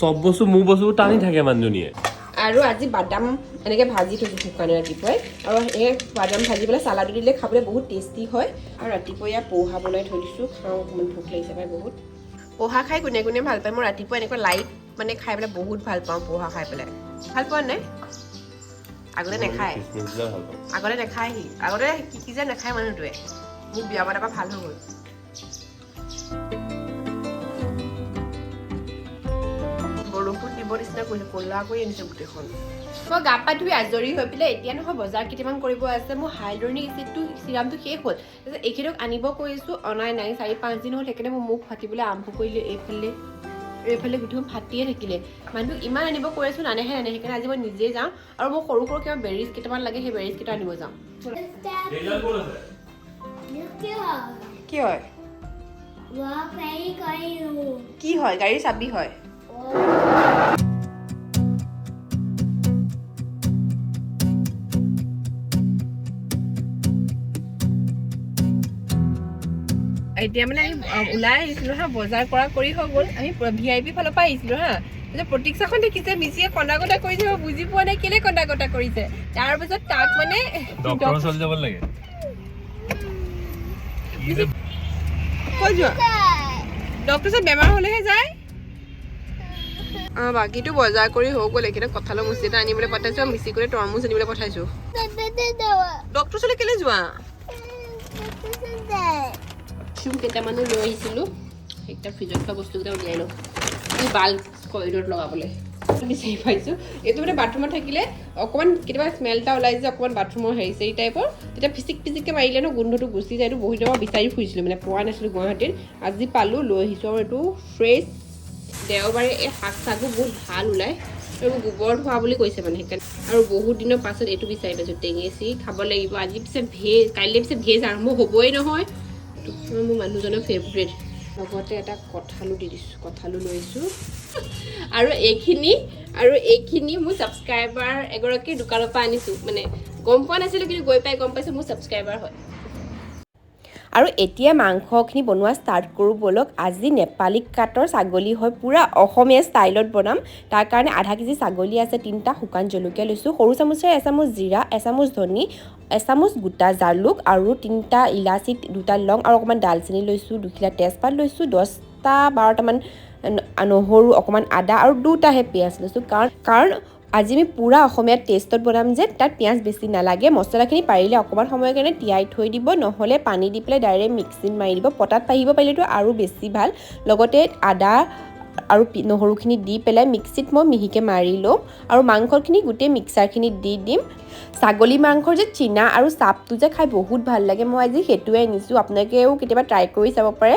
সব বস্তু মোৰ বস্তু টানি থাকে মানুহজনীয়ে আৰু আজি বাদাম এনেকৈ ভাজি থৈছোঁ শুকানে ৰাতিপুৱাই আৰু এই বাদাম ভাজি পেলাই চালাড দিলে খাবলৈ বহুত টেষ্টি হয় আৰু ৰাতিপুৱা ইয়াত পোহা বনাই থৈ দিছোঁ খাওঁ অকণমান ভোক লাগিছে পাই বহুত পোহা খাই কোনে কোনে ভাল পায় মই ৰাতিপুৱা এনেকুৱা লাইট মানে খাই পেলাই বহুত ভাল পাওঁ পোহা খাই পেলাই ভাল পোৱা নাই আগতে নাখায় সি আগতে কি যে নাখায় মানুহটোৱে মোক বিয়া পতাৰ পৰা ভাল হৈ গ'ল বৰষুণ দিব নিচিনা কৰিছে ক'লা কৰি আনিছে গোটেইখন মই গা পা ধুই আজৰি হৈ পেলাই এতিয়া নহয় বজাৰ কেইটামান কৰিব আছে মোৰ হাইড্ৰনিক এচিডটো চিৰামটো শেষ হ'ল তাৰপিছত এইখিনিক আনিব কৈছোঁ অনাই নাই 4-5 দিন হ'ল সেইকাৰণে মোৰ মুখ ফাটিবলৈ আৰম্ভ কৰিলে এইফালে গোটেইখন ফাটিয়ে থাকিলে মানুহক ইমান আনিব কৈ আছোঁ নানেহে সেইকাৰণে আজি মই নিজে যাওঁ আৰু মোক সৰু সৰু কিবা বেৰিজ কেইটামান লাগে সেই বেৰিজ কেইটা আনিব যাওঁ কি হয় কি হয় গাড়ীৰ চাবি হয় এতিয়া মানে আমি ওলাই আহিছিলোঁ হা বজাৰ কৰা কৰি হৈ গ'ল আমি VIP ফালৰ পৰা আহিছিলোঁ হা প্ৰতীক্ষাখন দেখিছে মিচিয়ে কন্দা কটা কৰিছে মই বুজি পোৱা নাই কেলে কন্দা কটা কৰিছে তাৰপিছত তাক মানে ডক্টৰৰ ওচৰলৈ যাব লাগে কৈ যোৱা ডক্টৰ ওচৰত বেমাৰ হ'লেহে যায় বাকীটো বজাৰ কৰি হৈ গ'ল এইকেইটা কঁঠালৰ মুচি এটা আনিবলৈ পঠাইছোঁ মিচি কৰি তৰমুজ আনিবলৈ পঠাইছোঁ ডক্টৰ ওচৰলৈ কেলে যোৱা চুম কেইটামানো লৈ আহিছিলোঁ সেইকেইটা ফ্ৰিজত থোৱা বস্তুকেইটা উলিয়াই লওঁ বাল্ব কৰিডৰত লগাবলৈ বিচাৰি পাইছোঁ এইটো মানে বাথৰুমত থাকিলে অকণমান কেতিয়াবা স্মেল এটা ওলাই যে অকণমান বাথৰুমৰ হেৰি চেৰি টাইপৰ তেতিয়া ফিচিককৈ মাৰিলে ন গোন্ধটো গুচি যায় এইটো বহুত দিনৰ বিচাৰি ফুৰিছিলোঁ মানে পোৱা নাছিলোঁ গুৱাহাটীত আজি পালোঁ লৈ আহিছোঁ আৰু এইটো ফ্ৰেছ দেওবাৰে এই শাক চাকো বহুত ভাল ওলায় আৰু গোবৰ ধোৱা বুলি কৈছে মানে সেইকাৰণে আৰু বহুত দিনৰ পাছত এইটো বিচাৰি পাইছোঁ টেঙেচি খাব লাগিব আজি পিছে ভেজ কাইলৈ পিছে ভেজ আৰম্ভ হ'বই নহয় মোৰ মানুহজনৰ ফেভৰেট লগতে এটা কঁঠালো দি দিছোঁ কঁঠালো লৈছোঁ আৰু এইখিনি মোৰ ছাবস্ক্ৰাইবাৰ এগৰাকীৰ দোকানৰ পৰা আনিছোঁ মানে গম পোৱা নাছিলোঁ কিন্তু গৈ পাই গম পাইছোঁ মোৰ ছাবস্ক্ৰাইবাৰ হয় আৰু এতিয়া মাংসখিনি বনোৱা ষ্টাৰ্ট কৰোঁ ব'লক আজি নেপালী কাটৰ ছাগলী হয় পূৰা অসমীয়া ষ্টাইলত বনাম তাৰ কাৰণে আধা কেজি ছাগলী আছে 3টা শুকান জলকীয়া লৈছোঁ সৰু চামুচেৰে এচামুচ জিৰা এচামুচ ধনি এচামুচ গোটা জালুক আৰু 3টা ইলাচি 2টা লং আৰু অকণমান ডালচেনি লৈছোঁ 2 খিলা তেজপাত লৈছোঁ 10-12টামান নহৰু অকণমান আদা আৰু 2টাহে পিঁয়াজ লৈছোঁ কাৰণ আজি আমি পূৰা অসমীয়া টেষ্টত বনাম যে তাত পিঁয়াজ বেছি নালাগে মছলাখিনি পাৰিলে অকণমান সময়ৰ কাৰণে তিয়াই থৈ দিব নহ'লে পানী দি পেলাই ডাইৰেক্ট মিক্সিত মাৰি দিব পটাত পাহিব পাৰিলেতো আৰু বেছি ভাল লগতে আদা আৰু নহৰুখিনি দি পেলাই মিক্সিত মই মিহিকৈ মাৰি ল'ম আৰু মাংসখিনি গোটেই মিক্সাৰখিনি দি দিম ছাগলী মাংসৰ যে চীনা আৰু চাপটো যে খাই বহুত ভাল লাগে মই আজি সেইটোৱে আনিছোঁ আপোনালোকেও কেতিয়াবা ট্ৰাই কৰি চাব পাৰে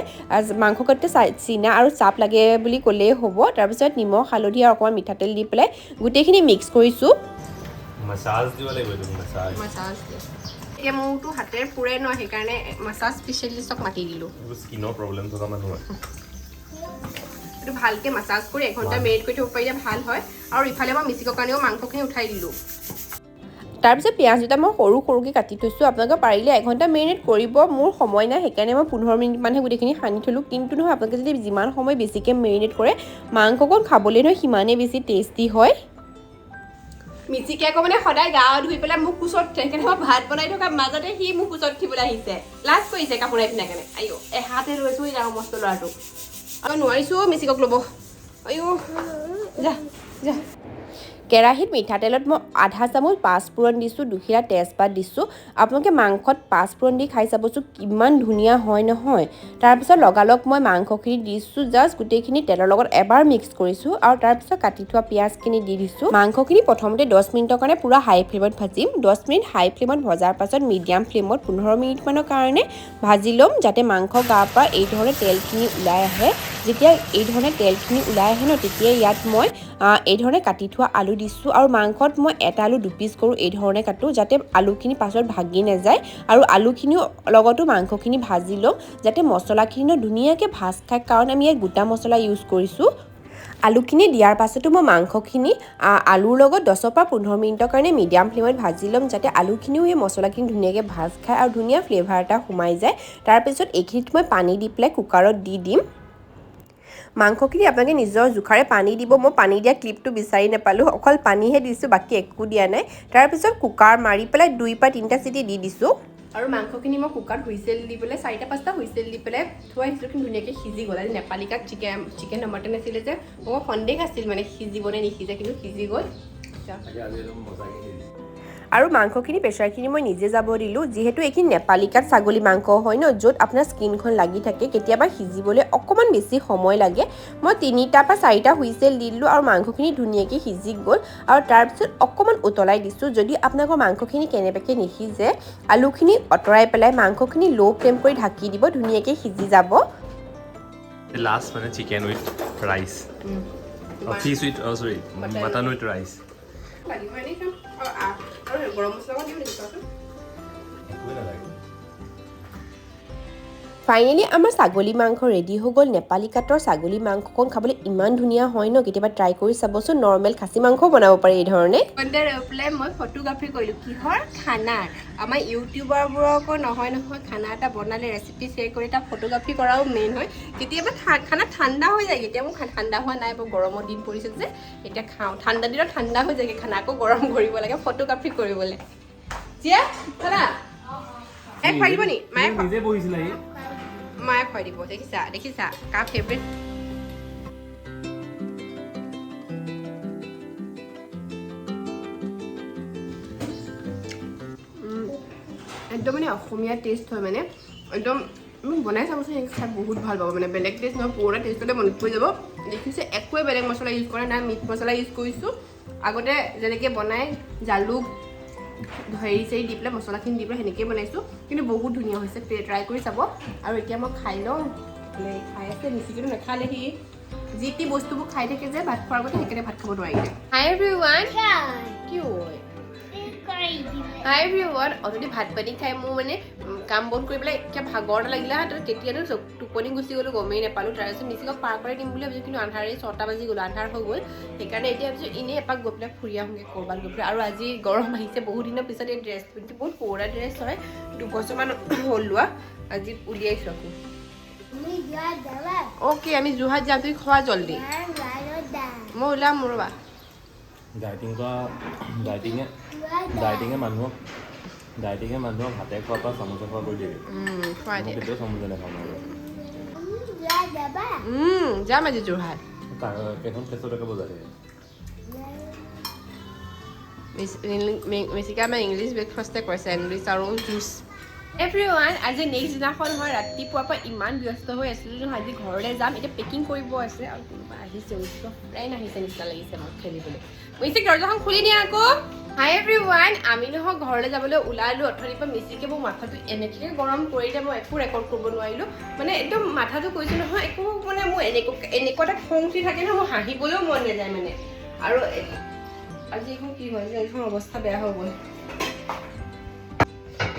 মাংসকতে চীনা আৰু চাপ লাগে বুলি ক'লেই হ'ব তাৰপিছত নিমখ হালধি আৰু অকণমান মিঠাতেল দি পেলাই গোটেইখিনি মিক্স কৰিছোঁ মাছাজ দিব লাগিব মাছাজ এতিয়া মোৰতো হাতেৰে পুৰে ন সেইকাৰণে মাছাজ স্পেচিয়েলিষ্টক মাতি দিলোঁ স্কিনৰ প্ৰব্লেম থকা মানুহ এইটো ভালকৈ মাছাজ কৰি 1 ঘণ্টা মেৰিনেট কৰি থ'ব পাৰিলে ভাল হয় আৰু ইফালে মই মিচিকৰ কাৰণেও মাংসখিনি উঠাই দিলোঁ তাৰপিছত পিঁয়াজ দুটা মই সৰুকৈ কাটি থৈছোঁ আপোনালোকে পাৰিলে 1 ঘণ্টা মেৰিনেট কৰিব মোৰ সময় নাই সেইকাৰণে মই 15 মিনিটমানহে গোটেইখিনি সানি থ'লোঁ কিন্তু নহয় আপোনালোকে যদি যিমান সময় বেছিকৈ মেৰিনেট কৰে মাংসকণ খাবলৈ নহয় সিমানেই বেছি টেষ্টি হয় মিচিকে আকৌ মানে সদায় গা ধুই পেলাই মোক কোচত সেইকাৰণে মই ভাত বনাই থকা মাজতে সি মোক কোচত উঠিবলৈ আহিছে লাজ কৰিছে কাপোৰ পিন্ধাৰ কাৰণে আইঅ এহাতে লৈছোঁ ডাঙৰ মস্ত ল'ৰাটো আৰু নোৱাৰিছোঁ মিচিকক ল'ব আইঅ যা যা কেৰাহীত মিঠাতেলত মই আধা চামুচ পাঁচফোৰণ দিছোঁ 2 খিলা তেজপাত দিছোঁ আপোনালোকে মাংসত পাঁচফোৰণ দি খাই চাবচোন কিমান ধুনীয়া হয় নহয় তাৰপিছত লগালগ মই মাংসখিনি দিছোঁ জাষ্ট গোটেইখিনি তেলৰ লগত এবাৰ মিক্স কৰিছোঁ আৰু তাৰপিছত কাটি থোৱা পিঁয়াজখিনি দি দিছোঁ মাংসখিনি প্ৰথমতে 10 মিনিটৰ কাৰণে পূৰা হাই ফ্লেমত ভাজিম 10 মিনিট হাই ফ্লেমত ভজাৰ পাছত মিডিয়াম ফ্লেমত 15 মিনিটমানৰ কাৰণে ভাজি ল'ম যাতে মাংস গাৰ পৰা এই ধৰণে তেলখিনি ওলাই আহে যেতিয়া এই ধৰণে তেলখিনি ওলাই আহে ন তেতিয়া ইয়াত মই এই ধৰণে কাটি থোৱা আলু দিছোঁ আৰু মাংসত মই এটা আলু 2 পিচ কৰোঁ এই ধৰণে কাটো যাতে আলুখিনি পাছত ভাগি নাযায় আৰু আলুখিনিও লগতো মাংসখিনি ভাজি ল'ম যাতে মছলাখিনি ধুনীয়াকৈ ভাজ খায় কাৰণ আমি ইয়াত গোটা মছলা ইউজ কৰিছোঁ আলুখিনি দিয়াৰ পাছতো মই মাংসখিনি আলুৰ লগত 10-15 মিনিটৰ কাৰণে মিডিয়াম ফ্লেমত ভাজি ল'ম যাতে আলুখিনিও এই মছলাখিনি ধুনীয়াকৈ ভাজ খায় আৰু ধুনীয়া ফ্লেভাৰ এটা সোমাই যায় তাৰপিছত এইখিনিত মই পানী দি পেলাই কুকাৰত দি দিম মাংসখিনি আপোনালোকে নিজৰ জোখাৰে পানী দিব মই পানী দিয়া ক্লিপটো বিচাৰি নাপালোঁ অকল পানীহে দিছোঁ বাকী একো দিয়া নাই তাৰপিছত কুকাৰ মাৰি পেলাই 2 বা 3টা চিটি দি দিছোঁ আৰু মাংসখিনি মই কুকাৰত হুইচেল দি পেলাই 4টা 5টা হুইচেল দি পেলাই থৈ আহিছিলোঁ কিন্তু ধুনীয়াকৈ সিজি গ'ল আজি নেপালী কাক চিকেন মটন আছিলে যে মোৰ সন্দেহ আছিল মানে সিজিব নে নিসিজে কিন্তু সিজি গ'ল আৰু মাংসখিনি প্ৰেছাৰখিনি মই নিজে যাব দিলোঁ যিহেতু এইখিনি নেপালী কাট ছাগলী মাংস হয় ন য'ত আপোনাৰ স্কিনখন লাগি থাকে কেতিয়াবা সিজিবলৈ অকণমান বেছি সময় লাগে মই 3টা বা 4টা হুইচেল দি দিলোঁ আৰু মাংসখিনি ধুনীয়াকৈ সিজি গ'ল আৰু তাৰপিছত অকণমান উতলাই দিছোঁ যদি আপোনালোকৰ মাংসখিনি কেনেবাকৈ নিসিজে আলুখিনি আঁতৰাই পেলাই মাংসখিনি ল' ফ্লেম কৰি ঢাকি দিব ধুনীয়াকৈ সিজি যাব লাষ্ট মানে chicken with rice fish with sorry mutton with rice garam masala দিওঁ নেকি একোৱে নালাগে ফাইনেলি আমাৰ ছাগলী মাংস ৰেডি হৈ গ'ল নেপালী কাটৰ ছাগলী মাংসকণ খাবলৈ ইমান ধুনীয়া হয় ন কেতিয়াবা ট্ৰাই কৰি চাবচোন নৰ্মেল খাচী মাংসও বনাব পাৰি এই ধৰণে পেলাই মই ফটোগ্ৰাফী কৰিলোঁ কিহৰ খানাৰ আমাৰ ইউটিউবাৰবোৰকো নহয় খানা এটা বনালে ৰেচিপি শ্বেয়াৰ কৰি এটা ফটোগ্ৰাফী কৰাও মেইন হয় কেতিয়াবা খানা ঠাণ্ডা হৈ যায় এতিয়া মোৰ ঠাণ্ডা হোৱা নাই বৰ গৰমৰ দিন পৰিছে যে এতিয়া খাওঁ ঠাণ্ডা দিনত ঠাণ্ডা হৈ যায় খানা আকৌ গৰম কৰিব লাগে ফটোগ্ৰাফী কৰিবলৈ জিয়া খানা খুৱাই দিব নি মায়ে নিজে বহিছিলে মায়ে খুৱাই দিব দেখিছা কাৰ ফেভৰেট একদম মানে অসমীয়া টেষ্ট হয় মানে একদম বনাই চাবচোন খাই বহুত ভাল পাব মানে বেলেগ টেষ্ট নহয় পুৰা টেষ্টতে মনত পৰি যাব দেখিছে একোৱে বেলেগ মছলা ইউজ কৰা নাই মিট মছলা ইউজ কৰিছোঁ আগতে যেনেকৈ বনাই জালুক হেৰি চেৰি দি পেলাই মছলাখিনি দি পেলাই সেনেকৈয়ে বনাইছোঁ কিন্তু বহুত ধুনীয়া হৈছে ট্ৰাই কৰি চাব আৰু এতিয়া মই খাই লওঁ খাই আছে মিচিকিটো নাখালে সি যি টি বস্তুবোৰ খাই থাকে যে ভাত খোৱাৰ আগতে সেইকাৰণে ভাত খাব নোৱাৰিলে হাই এভৰিৱান কি হয় হাই এভৰিৱান অলৰেডি ভাত পানী খাই মোৰ মানে কাম বন কৰি পেলাই এতিয়া ভাগৰ এটা লাগিলে তেতিয়ানো টোপনি গুচি গ'লোঁ গমেই নাপালোঁ তাৰপিছত মিচিকক পাৰ কৰি দিম বুলি ভাবিছোঁ কিন্তু আন্ধাৰে 6টা বাজি গ'ল আন্ধাৰ হৈ গ'ল সেইকাৰণে এতিয়া ভাবিছোঁ এনেই এপাক গৈ পেলাই ফুৰি আহোঁগৈ ক'ৰবাত গৈ পেলাই আৰু আজি গৰম আহিছে বহুত দিনৰ পিছত এই ড্ৰেছ পিন্ধি বহুত পুৰণা ড্ৰেছ হয় 2 বছৰমান হ'ল লোৱা আজি উলিয়াইছোঁ আকৌ অ'কে আমি যোৰহাট যাম তুমি খোৱা জল্দি মই ওলাম ৰ'বা ডাইটিঙে মানুহক হাতে খোৱাৰ পৰা চামুচে খোৱা কৰি দিয়ে কেতিয়াও চামুচে নাখাওঁ যাম আজি যোৰহাট কেইখন 600 টকা বজাৰ বেছিকৈ আমাৰ ইংলিছ ব্ৰেকফাষ্টে কৰিছে ইংলিছ আৰু জুচ এভৰিৱান আজি নেক্সট দিনাখন হয় ৰাতিপুৱাৰ পৰা ইমান ব্যস্ত হৈ আছিলোঁ নহয় আজি ঘৰলৈ যাম এতিয়া পেকিং কৰিব আছে আৰু কোনোবা আহিছে ফ্ৰেণ্ড আহিছে নিচিনা লাগিছে মোক খেলিবলৈ মিচিক দৰ্জাখন খুলি দিয়া আকৌ হাই এভৰিৱান আমি নহয় ঘৰলৈ যাবলৈ ওলালোঁ অথনিৰ পৰা মিচিকে মোৰ মাথাটো এনেকৈ গৰম কৰিলে মই একো ৰেকৰ্ড কৰিব নোৱাৰিলোঁ মানে একদম মাথাটো কৈছোঁ নহয় একো মানে মোৰ এনেকুৱা এটা খং উঠি থাকে নহয় মোৰ হাঁহিবলৈও মন নাযায় মানে আৰু আজি এইখন কি হয় যে এইখন অৱস্থা বেয়া হৈ গ'ল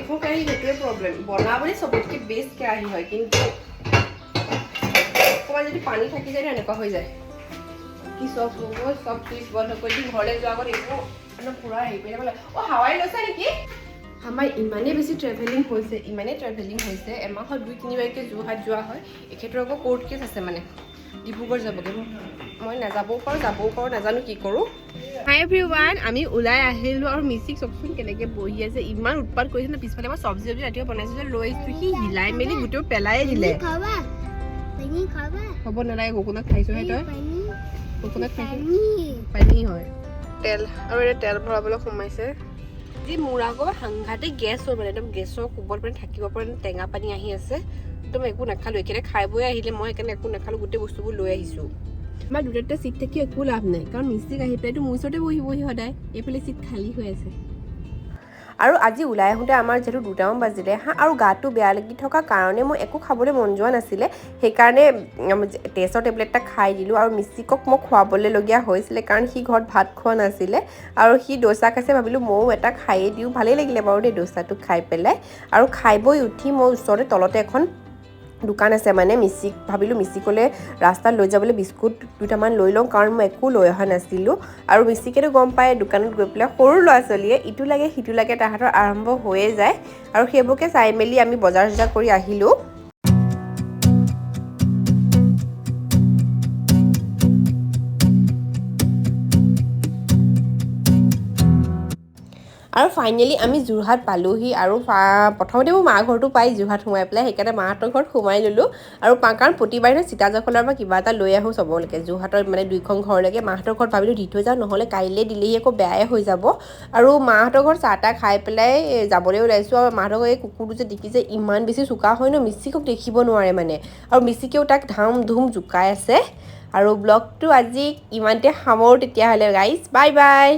এইখন কেৰাহী সেইটোৱে প্ৰব্লেম বনাবলৈ চবতকৈ বেষ্ট কেৰাহী হয় কিন্তু অকণমান যদি পানী থাকি যায় এনেকুৱা হৈ যায় কি চব চুইচ বন্ধ কৰি দি ঘৰলৈ যোৱাৰ আগত একো পুৰা হেৰি কৰি যাব লাগে হাৱাই লৈছা নেকি আমাৰ ইমানেই বেছি ট্ৰেভেলিং হৈছে এমাহত 2-3 বাৰকৈ যোৰহাট যোৱা হয় এখেতৰ আকৌ কোৰ্ট কেছ আছে মানে ডিব্ৰুগড় যাবগৈ মই নাযাবও পাৰোঁ নাজানো কি কৰোঁ হাই এভৰিৱান আমি ওলাই আহিলোঁ আৰু মিচিক চকচোন কেনেকৈ বহি আছে ইমান উৎপাত কৰিছে ন পিছফালে মই চব্জি ৰাতিপুৱা বনাইছোঁ যে লৈ আহিছোঁ সি হিলাই মেলি গোটেই পেলাই দিলে হ'ব নালাগে কোকোনাট খাইছোঁহে তই কোকোনাট খাইছোঁ পানী হয় তেল আৰু এতিয়া তেল ভৰাবলৈ সোমাইছে যি মোৰ আকৌ সাংঘাতিক গেছ হ'ল মানে একদম গেছৰ কোবত মানে থাকিব পৰা টেঙা পানী আহি আছে একদম একো নাখালোঁ একেবাৰে খাই বৈ আহিলে মই সেইকাৰণে একো নাখালোঁ গোটেই বস্তুবোৰ লৈ আহিছোঁ আমাৰ দুটা চিট থাকি একো লাভ নাই কাৰণ মিষ্টিক আহি পেলাইতো মোৰ ওচৰতে বহি সদায় এইফালে চিট খালী হৈ আছে আৰু আজি ওলাই আহোঁতে আমাৰ যিহেতু 2টামান বাজিলে আৰু গাটো বেয়া লাগি থকা কাৰণে মই একো খাবলৈ মন যোৱা নাছিলে সেইকাৰণে টেষ্টৰ টেবলেট এটা খাই দিলোঁ আৰু মিষ্টিকক মই খুৱাবলৈলগীয়া হৈছিলে কাৰণ সি ঘৰত ভাত খোৱা নাছিলে আৰু সি ডোচা খাইছে ভাবিলোঁ ময়ো এটা খায়েই দিওঁ ভালেই লাগিলে বাৰু দেই ডোচাটো খাই পেলাই আৰু খাই বৈ উঠি মই ওচৰতে তলতে এখন দোকান আছে মানে ভাবিলোঁ মিচিকলৈ ৰাস্তাত লৈ যাবলৈ বিস্কুট 2টামান লৈ লওঁ কাৰণ মই একো লৈ অহা নাছিলোঁ আৰু মিচিকেতো গম পায় দোকানত গৈ পেলাই সৰু ল'ৰা ছোৱালীয়ে ইটো লাগে সিটো লাগে তাহাঁতৰ আৰম্ভ হৈয়ে যায় আৰু সেইবোৰকে চাই মেলি আমি বজাৰ কৰি আহিলোঁ আৰু ফাইনেলি আমি যোৰহাট পালোহি আৰু প্ৰথমতে মোৰ মা ঘৰটো পাই যোৰহাট সোমাই পেলাই সেইকাৰণে মাহঁতৰ ঘৰত সোমাই ল'লোঁ আৰু কাৰণ প্ৰতিবাৰে ন চিতাজখলৰ পৰা কিবা এটা লৈ আহোঁ চবলৈকে যোৰহাটৰ মানে 2খন ঘৰলৈকে মাহঁতৰ ঘৰত ভাবিলোঁ দি থৈ যাওঁ নহ'লে কাইলৈ দিলেহি আকৌ বেয়াই হৈ যাব আৰু মাহঁতৰ ঘৰত চাহ তাহ খাই পেলাই যাবলৈ ওলাইছোঁ আৰু মাহঁতৰ ঘৰত এই কুকুৰটো যে দেখিছে ইমান বেছি চোকা হয় ন মিচিকক দেখিব নোৱাৰে মানে আৰু মিচিকেও তাক ধাম ধুম জোকাই আছে আৰু ব্লগটো আজি ইমানতে সামৰোঁ তেতিয়াহ'লে গাইজ বাই বাই